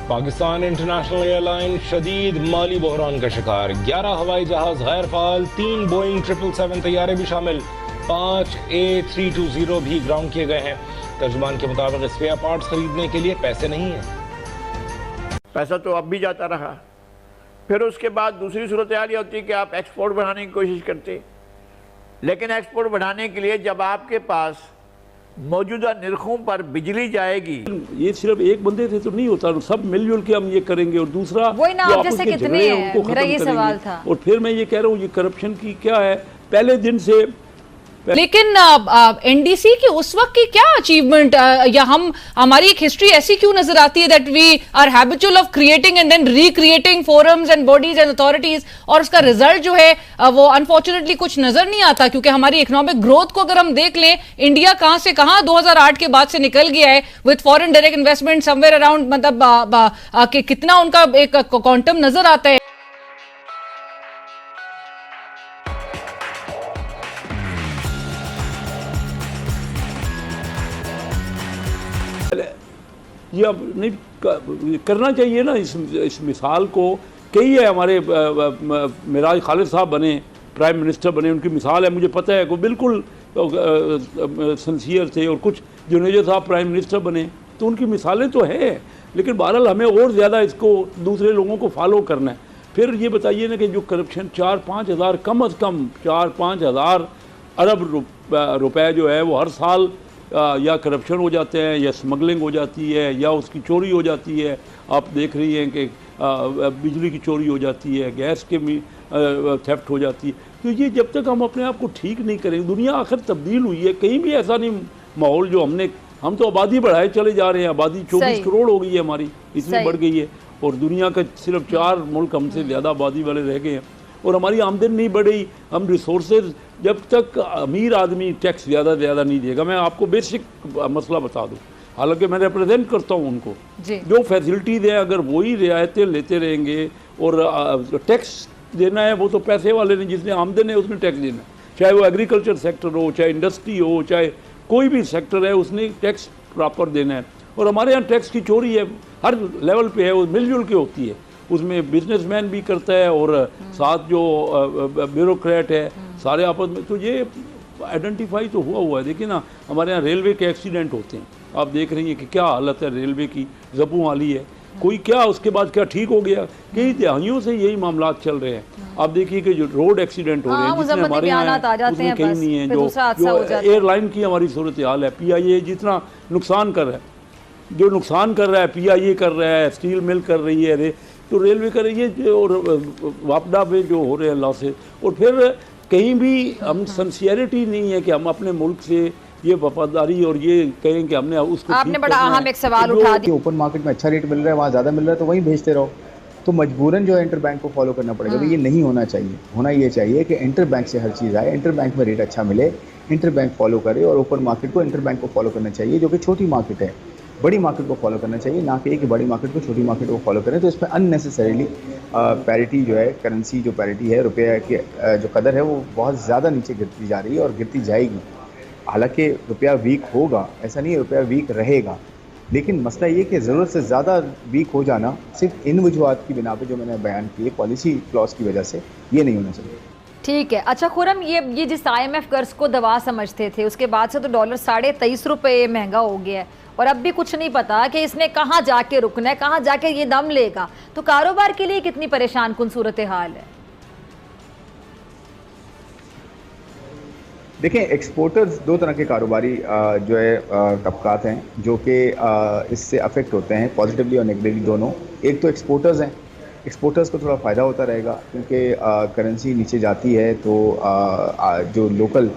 Pakistan international airline शदीद माली बहरान का शिकार। 11 हवाई जहाज गैर फाल, 3 बोइंग 777 तैयारे भी शामिल, 5 A320 भी ग्राउंड किए गए हैं। तर्जुमान के मुताबिक स्पेयर पार्ट्स खरीदने के लिए पैसे नहीं है। पैसा तो अब भी जाता रहा। फिर उसके बाद दूसरी सूरत हाल ये होती है कि आप एक्सपोर्ट बढ़ाने की कोशिश करते, लेकिन एक्सपोर्ट बढ़ाने के लिए जब आपके पास मौजूदा निर्खों पर बिजली जाएगी, ये सिर्फ एक बंदे से तो नहीं होता, सब मिलजुल के हम ये करेंगे। और दूसरा वही ना, आप जैसे कितने हैं, मेरा ये सवाल था। और फिर मैं ये कह रहा हूँ, ये करप्शन की क्या है, पहले दिन से। लेकिन एनडीसी की उस वक्त की क्या अचीवमेंट, या हमारी एक हिस्ट्री ऐसी क्यों नजर आती है that we are habitual of creating and then recreating forums and bodies and authorities, और उसका रिजल्ट जो है वो अनफॉर्चुनेटली कुछ नजर नहीं आता। क्योंकि हमारी इकोनॉमिक ग्रोथ को अगर हम देख लें, इंडिया कहां से कहां 2008 के बाद से निकल गया है with foreign direct investment somewhere around, मतलब कितना उनका एक क्वांटम नजर आता है। ये अब नहीं करना चाहिए ना। इस मिसाल को कई है, हमारे मिराज खालिद साहब बने, प्राइम मिनिस्टर बने, उनकी मिसाल है। मुझे पता है को बिल्कुल सिंसियर थे। और कुछ जुनेजो साहब प्राइम मिनिस्टर बने, तो उनकी मिसालें तो हैं, लेकिन बहरहाल हमें और ज़्यादा इसको दूसरे लोगों को फॉलो करना है। फिर ये बताइए ना कि जो करप्शन 4-5 हज़ार, कम अज़ कम 4-5 हज़ार अरब रुपए जो है वो हर साल या करप्शन हो जाते हैं, या स्मगलिंग हो जाती है, या उसकी चोरी हो जाती है। आप देख रही हैं कि बिजली की चोरी हो जाती है, गैस के थेफ्ट हो जाती है। तो ये जब तक हम अपने आप को ठीक नहीं करेंगे, दुनिया आखिर तब्दील हुई है, कहीं भी ऐसा नहीं माहौल जो हम तो आबादी बढ़ाए चले जा रहे हैं। आबादी 24 करोड़ हो गई है हमारी, इतनी बढ़ गई है। और दुनिया का सिर्फ 4 मुल्क हमसे ज़्यादा आबादी वाले रह गए हैं, और हमारी आमदनी नहीं बढ़ी। हम रिसोर्सेज, जब तक अमीर आदमी टैक्स ज़्यादा नहीं देगा, मैं आपको बेसिक मसला बता दूं, हालांकि मैं रिप्रेजेंट करता हूं उनको, जो फैसिलिटीज़ हैं अगर वही रियायतें लेते रहेंगे, और टैक्स देना है वो तो पैसे वाले ने, जिसने आमदन है उसने टैक्स देना है, चाहे वो एग्रीकल्चर सेक्टर हो, चाहे इंडस्ट्री हो, चाहे कोई भी सेक्टर है, उसने टैक्स प्रॉपर देना है। और हमारे यहाँ टैक्स की चोरी है, हर लेवल पे है, वो मिलजुल के होती है। उसमें बिजनेसमैन भी करता है, और साथ जो ब्यूरोक्रेट है, सारे आपस में। तो ये आइडेंटिफाई तो हुआ है। देखिए ना, हमारे यहाँ रेलवे के एक्सीडेंट होते हैं, आप देख रही हैं कि क्या हालत है रेलवे की, ज़बों वाली है। कोई क्या उसके बाद क्या ठीक हो गया? कई दहाइयों से यही मामला चल रहे हैं। आप देखिए कि जो रोड एक्सीडेंट हो रहे हैं, जिसमें हमारे यहाँ उसमें कहीं नहीं है। जो एयरलाइन की हमारी सूरत हाल है, PIA जितना नुकसान कर रहा है, जो नुकसान कर रहा है PIA कर रहा है, स्टील मिल कर रही है, तो रेलवे कर रही है, और वापडा पे जो हो रहे हैं लॉसेस। और फिर कहीं भी हम सिंसियरिटी नहीं है कि हम अपने मुल्क से ये वफादारी और ये कहें कि हमने उसको। आपने बड़ा अहम एक सवाल उठा दिया। ओपन मार्केट में अच्छा रेट मिल रहा है, वहाँ ज़्यादा मिल रहा है, तो वहीं भेजते रहो। तो मजबूरन जो है इंटर बैंक को फॉलो करना पड़ेगा। तो ये नहीं होना चाहिए। होना ये चाहिए कि इंटर बैंक से हर चीज़ आए, इंटर बैंक में रेट अच्छा मिले, इंटर बैंक फॉलो करे, और ओपन मार्केट को इंटर बैंक को फॉलो करना चाहिए, जो कि छोटी मार्केट है। बड़ी मार्केट को फॉलो करना चाहिए, ना कि बड़ी मार्केट को छोटी मार्केट को फॉलो करें। तो इसमें अननेसेसरीली पैरिटी जो है, करेंसी जो पैरिटी है, रुपये की जो कदर है, वो बहुत ज़्यादा नीचे गिरती जा रही है और गिरती जाएगी। हालांकि रुपया वीक होगा, ऐसा नहीं है रुपया वीक रहेगा, लेकिन मसला ये कि ज़रूरत से ज़्यादा वीक हो जाना सिर्फ इन वजूहात की बिना पे जो मैंने बयान किए, पॉलिसी क्लॉज की वजह से, ये नहीं होना चाहिए। ठीक है। अच्छा खुरम, ये जिस IMF कर्ज को दवा समझते थे, उसके बाद से तो डॉलर 23.5 रुपये महंगा हो गया है, और अब भी कुछ नहीं पता कि इसने कहाँ जाके रुकना है, कहाँ जाके ये दम लेगा। तो कारोबार के लिए कितनी परेशान कुन सूरत हाल है? देखें, एक्सपोर्टर्स 2 तरह के कारोबारी जो है तबकात हैं, जो कि इससे अफेक्ट होते हैं, पॉजिटिवली और नेगेटिवली दोनों। एक तो एक्सपोर्टर्स हैं, एक्सपोर्टर्स को थोड़ा फ़ायदा होता रहेगा, क्योंकि करेंसी नीचे जाती है, तो जो लोकल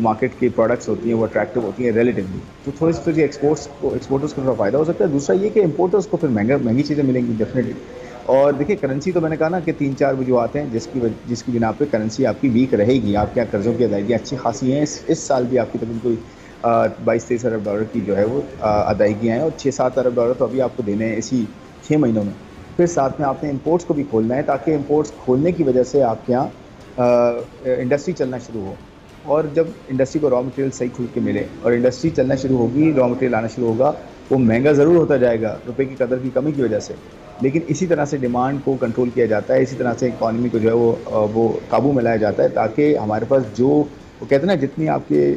मार्केट की प्रोडक्ट्स होती हैं वो अट्रैक्टिव होती हैं रिलेटिवली। तो थोड़ी सी एक्सपोर्टर्स को थोड़ा फ़ायदा हो सकता है। दूसरा ये कि इम्पोर्टर्स को फिर महंगी चीज़ें मिलेंगी डेफिनेटली। और देखिए, करेंसी तो मैंने कहा ना कि 3-4 वजूहत हैं जिसकी बिना पे करेंसी आपकी वीक रहेगी। आपके यहाँ कर्ज़ों की अदायगियाँ अच्छी खासी हैं। इस साल भी आपकी तकरीबन कोई 22-23 अरब डॉलर की जो है वो अदायगियाँ हैं, और 6-7 अरब डॉलर तो अभी आपको देने हैं इसी 6 महीनों में। फिर साथ में आपने इम्पोर्ट्स को भी खोलना है, ताकि इम्पोर्ट्स खोलने की वजह से आपके यहाँ इंडस्ट्री चलना शुरू हो। और जब इंडस्ट्री को रॉ मटेरियल सही खुल के मिले और इंडस्ट्री चलना शुरू होगी, रॉ मटेरियल आना शुरू होगा, वो महंगा ज़रूर होता जाएगा रुपए की कदर की कमी की वजह से, लेकिन इसी तरह से डिमांड को कंट्रोल किया जाता है, इसी तरह से इकॉनमी को जो है वो काबू में लाया जाता है, ताकि हमारे पास जो वो कहते हैं ना, जितनी आपके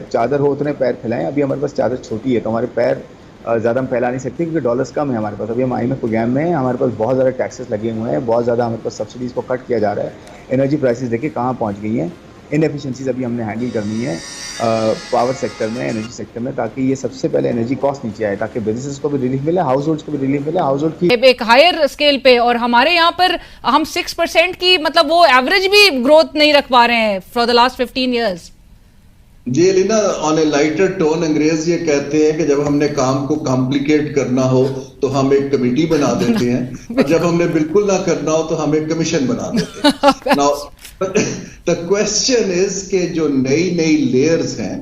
चादर हो उतने पैर फैलाएं। अभी हमारे पास चादर छोटी है तो हमारे पैर ज़्यादा हम फैला नहीं सकते, क्योंकि डॉलर्स कम है हमारे पास। अभी हम IMF प्रोग्राम में हैं, हमारे पास बहुत ज़्यादा टैक्सेस लगे हुए हैं, बहुत ज़्यादा हमारे पास सब्सिडीज़ को कट किया जा रहा है। एनर्जी प्राइसेस देखिए कहाँ पहुँच गई हैं। इनएफिशिएंसीज अभी हमने हैंडल करनी है पावर सेक्टर में, एनर्जी सेक्टर में, ताकि ये सबसे पहले एनर्जी कॉस्ट नीचे आए, ताकि बिजनेसेस को भी रिलीफ मिले, हाउस होल्ड्स को भी रिलीफ मिले, हाउस होल्ड की एक हायर स्केल पे। और हमारे यहाँ पर हम 6% की मतलब वो एवरेज भी ग्रोथ नहीं रख पा रहे हैं फॉर द लास्ट 15 ईयर्स। जी Leena, on a lighter tone अंग्रेज ये कहते हैं कि जब हमने काम को कॉम्प्लिकेट करना हो तो हम एक कमेटी बना देते हैं, और जब हमने बिल्कुल ना करना हो तो हम एक कमीशन बना देते हैं। नाउ द क्वेश्चन इज कि जो नई नई लेयर्स हैं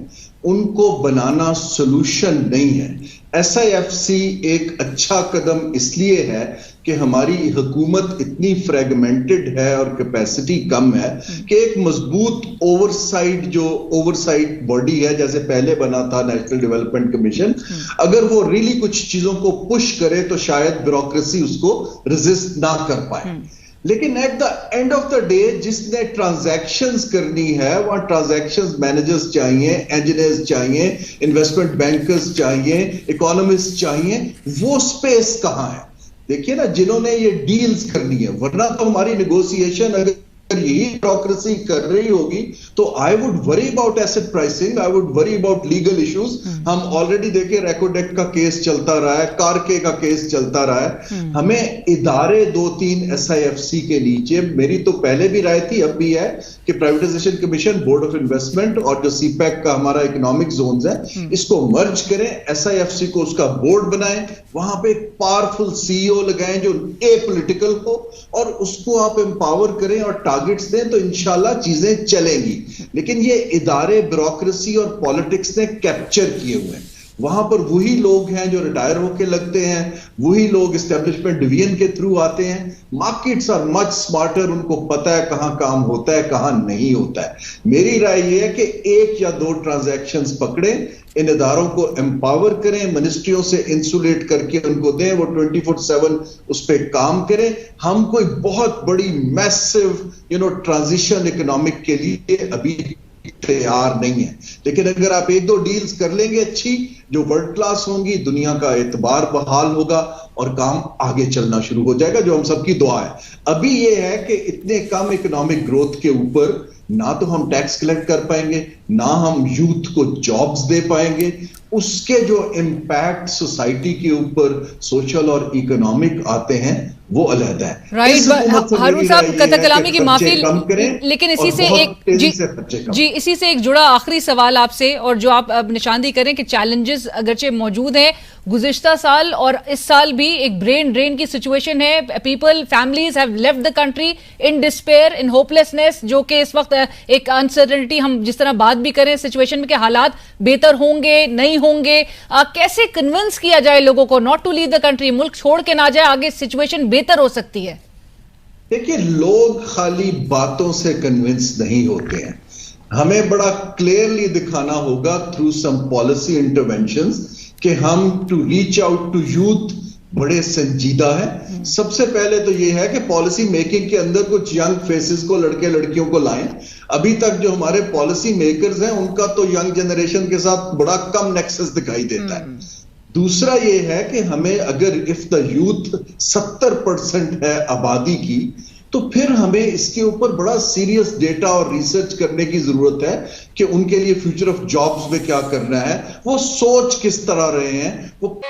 उनको बनाना सोल्यूशन नहीं है। SIFC एक अच्छा कदम इसलिए है कि हमारी हुकूमत इतनी फ्रेगमेंटेड है और कैपेसिटी कम है कि एक मजबूत ओवरसाइट बॉडी है, जैसे पहले बना था नेशनल डेवलपमेंट कमीशन, अगर वो रियली कुछ चीजों को पुश करे तो शायद ब्यूरोक्रेसी उसको रेजिस्ट ना कर पाए। लेकिन at the end of the day जिसने ट्रांजैक्शंस करनी है वहां ट्रांजैक्शंस मैनेजर्स चाहिए, इंजीनियर्स चाहिए, इन्वेस्टमेंट बैंकर्स चाहिए, इकोनॉमिस्ट चाहिए। वो स्पेस कहां है? देखिए ना, जिन्होंने ये डील्स करनी है, वरना तो हमारी नेगोशिएशन अगर यही ब्यूरोक्रेसी कर रही होगी तो I would worry about asset pricing, I would worry about legal issues. हम ऑलरेडी देखिए रेकोडेक्ट का केस चलता रहा है, कारके का केस चलता रहा है। हमें इदारे 2-3 SIFC के नीचे, मेरी तो पहले भी राय थी अब भी है कि privatisation commission, board of investment और जो CPEC का हमारा इकोनॉमिक जोन्स है इसको मर्ज करें, SIFC को उसका बोर्ड बनाएं, वहां पे एक पावरफुल CEO लगाएं जो एपॉलिटिकल हो और उसको आप एम्पावर करें और टारगेट्स दें तो इंशाल्लाह चीजें चलेंगी। लेकिन ये इदारे ब्यूरोक्रेसी और पॉलिटिक्स ने कैप्चर किए हुए हैं। वहां पर वही लोग हैं जो रिटायर होके लगते हैं, वही लोग एस्टेब्लिशमेंट डिवीजन के थ्रू आते हैं। मार्केट्स आर मच स्मार्टर, उनको पता है कहां काम होता है कहां नहीं होता है। मेरी राय यह है कि 1 या 2 ट्रांजैक्शंस पकड़े, इन इदारों को एम्पावर करें, मिनिस्ट्रियों से इंसुलेट करके उनको दें, वो 24/7 उस पर काम करें। हम कोई बहुत बड़ी मैसिव ट्रांजिशन इकोनॉमिक के लिए अभी तैयार नहीं है, लेकिन अगर आप 1-2 डील्स कर लेंगे अच्छी, जो वर्ल्ड क्लास होंगी, दुनिया का एतबार बहाल होगा और काम आगे चलना शुरू हो जाएगा, जो हम सबकी दुआ है। अभी ये है कि इतने कम इकोनॉमिक ग्रोथ के ऊपर ना तो हम टैक्स कलेक्ट कर पाएंगे, ना हम यूथ को जॉब्स दे पाएंगे। उसके जो इम्पैक्ट सोसाइटी के ऊपर सोशल और इकोनॉमिक आते हैं वो अलग है। राइट, हारून साहब कतल कलामी की माफी, लेकिन इसी से इसी से एक जुड़ा आखिरी सवाल आपसे, और जो आप अब निशानदी करें कि चैलेंजेस अगरचे मौजूद हैं, गुज़िश्ता साल और इस साल भी एक ब्रेन ड्रेन की सिचुएशन है। People, families have left the country in despair, in hopelessness, जो कि इस वक्त एक अनसर्टेनिटी, हम जिस तरह बात भी करें सिचुएशन में कि हालात बेहतर होंगे नहीं होंगे, कैसे कन्विंस किया जाए लोगों को not to leave the country, मुल्क छोड़ के ना जाए, आगे सिचुएशन बेहतर हो सकती है? देखिए, लोग खाली बातों से कन्विंस नहीं होते हैं, हमें बड़ा क्लियरली दिखाना होगा थ्रू सम पॉलिसी इंटरवेंशंस कि हम to reach out to youth बड़े संजीदा है। सबसे पहले तो यह है कि पॉलिसी मेकिंग के अंदर कुछ यंग फेसेस को, लड़के लड़कियों को लाएं। अभी तक जो हमारे पॉलिसी मेकर्स हैं उनका तो यंग जनरेशन के साथ बड़ा कम नेक्सस दिखाई देता है। दूसरा ये है कि हमें, अगर इफ द यूथ 70% है आबादी की, तो फिर हमें इसके ऊपर बड़ा सीरियस डेटा और रिसर्च करने की जरूरत है कि उनके लिए फ्यूचर ऑफ जॉब्स में क्या करना है, वो सोच किस तरह रहे हैं, वो